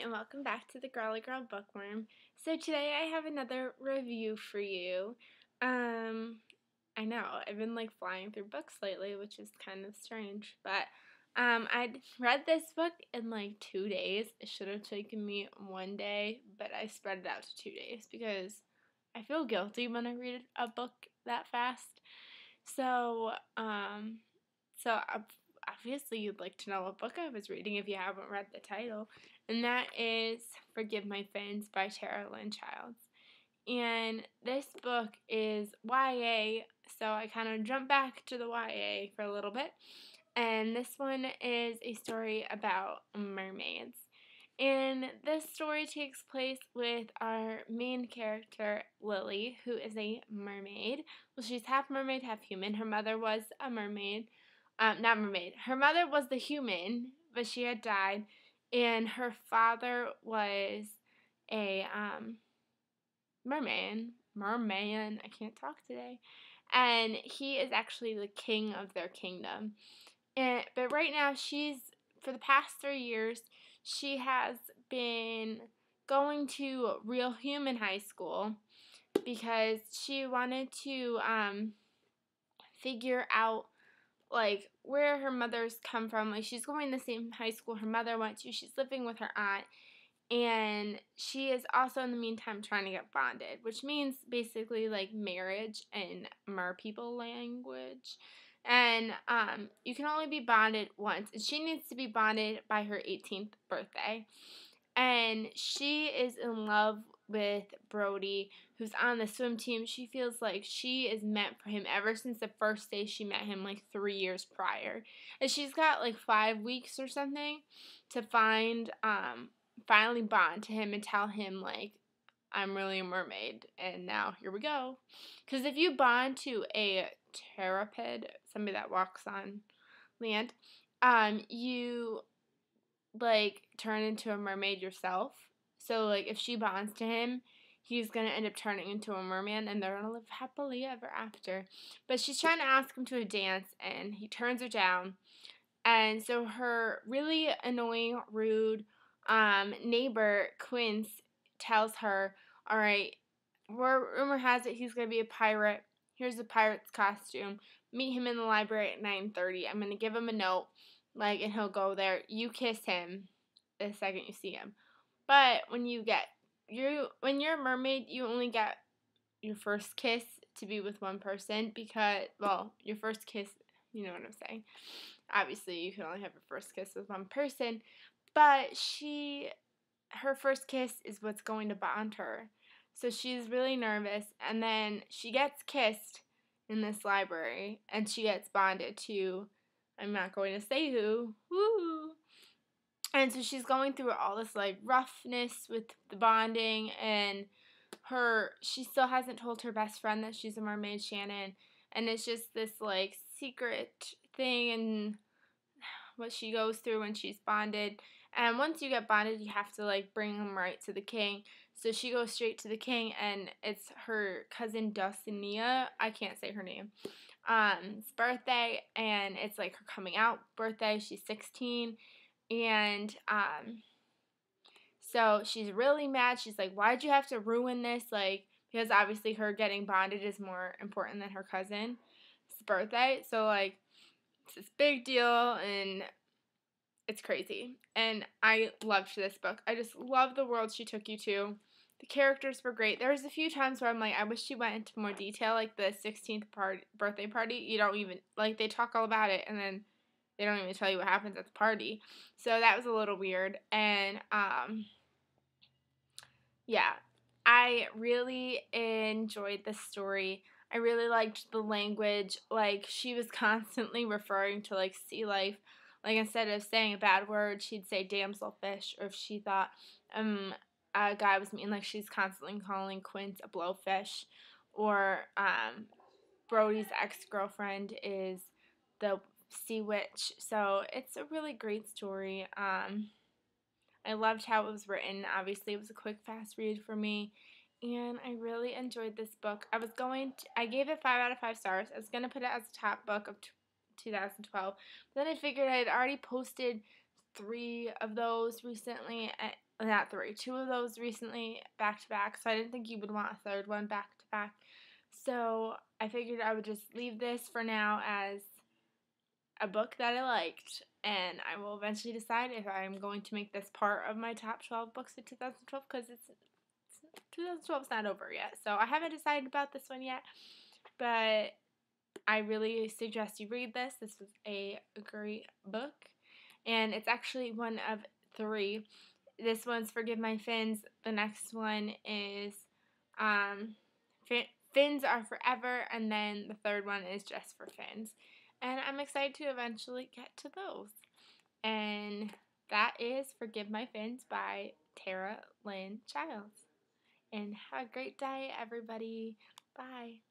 And welcome back to the Girly Girl Bookworm. So today I have another review for you. I know, I've been like flying through books lately, which is kind of strange, but I'd read this book in like 2 days. It should have taken me 1 day, but I spread it out to 2 days because I feel guilty when I read a book that fast. So obviously you'd like to know what book I was reading if you haven't read the title, and that is Forgive My Fins by Tera, Lynn. And this book is YA, so I kind of jump back to the YA for a little bit. And this one is a story about mermaids. And this story takes place with our main character, Lily, who is a mermaid. Well, she's half mermaid, half human. Her mother was a mermaid. Not mermaid. Her mother was the human, but she had died. And her father was a merman. I can't talk today. And he is actually the king of their kingdom. But right now, for the past 3 years, she has been going to Real Human High School because she wanted to figure out like where her mother's come from. Like, she's going to the same high school her mother went to. She's living with her aunt, and she is also in the meantime trying to get bonded, which means basically like marriage in mer people language. And you can only be bonded once, and she needs to be bonded by her 18th birthday. And she is in love with Brody, who's on the swim team. She feels like she is meant for him ever since the first day she met him, like 3 years prior. And she's got like 5 weeks or something to finally bond to him and tell him, like, I'm really a mermaid, and now here we go. Because if you bond to a terrapid, somebody that walks on land, you like turn into a mermaid yourself. So like if she bonds to him, he's gonna end up turning into a merman, and they're gonna live happily ever after. But she's trying to ask him to a dance, and he turns her down. And so her really annoying, rude neighbor Quince tells her, "All right, rumor has it he's gonna be a pirate. Here's a pirate's costume. Meet him in the library at 9:30. I'm gonna give him a note, like, and he'll go there. You kiss him the second you see him. But when you're a mermaid, you only get your first kiss to be with one person because, well, your first kiss, you know what I'm saying. Obviously, you can only have your first kiss with one person, but her first kiss is what's going to bond her. So she's really nervous, and then she gets kissed in this library, and she gets bonded to, I'm not going to say who, woo. And so she's going through all this like roughness with the bonding, and she still hasn't told her best friend that she's a mermaid, Shannon, and it's just this like secret thing and what she goes through when she's bonded. And once you get bonded, you have to like bring him right to the king. So she goes straight to the king, and it's her cousin Dulcinea, I can't say her name, it's birthday, and it's like her coming out birthday. She's 16, and so she's really mad. She's like, why'd you have to ruin this? Like, because obviously her getting bonded is more important than her cousin's birthday. So like, it's this big deal, and it's crazy. And I loved this book. I just love the world she took you to. The characters were great. There was a few times where I'm like, I wish she went into more detail, like the 16th birthday party. You don't even, like, they talk all about it, and then they don't even tell you what happens at the party. So that was a little weird. And, yeah, I really enjoyed this story. I really liked the language. Like, she was constantly referring to, like, sea life. Like, instead of saying a bad word, she'd say damselfish, or if she thought a guy was mean, like, she's constantly calling Quince a blowfish, or Brody's ex-girlfriend is the sea witch. So it's a really great story. I loved how it was written. Obviously, it was a quick, fast read for me, and I really enjoyed this book. I gave it 5 out of 5 stars. I was going to put it as a top book of 2012, but then I figured I had already posted 3 of those recently, not three, two of those recently back to back, so I didn't think you would want a third one back to back. So I figured I would just leave this for now as a book that I liked, and I will eventually decide if I'm going to make this part of my top 12 books of 2012, because 2012 is not over yet. So I haven't decided about this one yet, but I really suggest you read this. This was a great book, and it's actually one of three. This one's Forgive My Fins. The next one is Fins Are Forever, and then the third one is Just for Fins. And I'm excited to eventually get to those. And that is Forgive My Fins by Tera, Lynn, Childs. And have a great day, everybody. Bye.